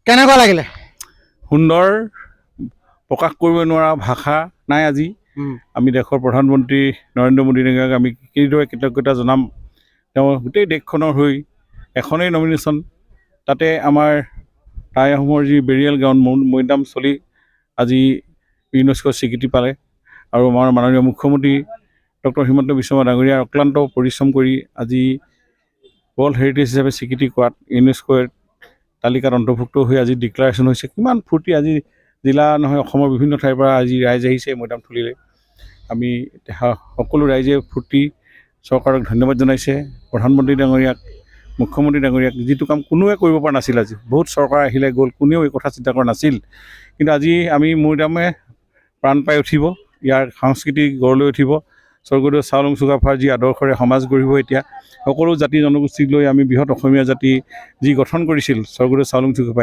কেনেকুৱা লাগিলে? সুন্দৰ, প্ৰকাশ কৰিব নোৱাৰা ভাষা নাই আজি। আমি দেশৰ প্ৰধানমন্ত্ৰী নৰেন্দ্ৰ মোদী ডাঙৰীয়াক আমি কিদৰে কৃতজ্ঞতা জনাম। তেওঁ গোটেই দেশখনৰ হৈ এখনেই নমিনেশ্যন, তাতে আমাৰ টাই আহোমৰ যি বেৰিয়েল গ্ৰাউণ্ড মৈদামস্থলী আজি ইউনেস্কোৰ স্বীকৃতি পালে। আৰু আমাৰ মাননীয় মুখ্যমন্ত্ৰী ডক্টৰ হিমন্ত বিশ্ব শৰ্মা ডাঙৰীয়াৰ অক্লান্ত পৰিশ্ৰম কৰি আজি ৱৰ্ল্ড হেৰিটেজ হিচাপে স্বীকৃতি কৰাত ইউনেস্কোৰ তালিকাত অন্তৰ্ভুক্ত হৈ আজি ডিক্লাৰেশ্যন হৈছে। কিমান ফূৰ্তি! আজি জিলা নহয় অসমৰ বিভিন্ন ঠাইৰ পৰা আজি ৰাইজ আহিছে মৈদামথলীলৈ। আমি সকলো ৰাইজে ফূৰ্তি, চৰকাৰক ধন্যবাদ জনাইছে, প্ৰধানমন্ত্ৰী ডাঙৰীয়াক, মুখ্যমন্ত্ৰী ডাঙৰীয়াক। যিটো কাম কোনোৱে কৰিব পৰা নাছিল, আজি বহুত চৰকাৰ আহিলে গ'ল, কোনেও এই কথা চিন্তা কৰা নাছিল। কিন্তু আজি আমি মৈদামে প্ৰাণ পাই উঠিব, ইয়াৰ সংস্কৃতি গঢ় লৈ উঠিব। স্বৰ্গদেউ চাওলুং চুকাফাৰ যি আদৰ্শৰে সমাজ গঢ়িব। এতিয়া সকলো জাতি জনগোষ্ঠীক লৈ আমি বৃহৎ অসমীয়া জাতি যি গঠন কৰিছিল স্বৰ্গদেউ চাওলুং চুকাফাই,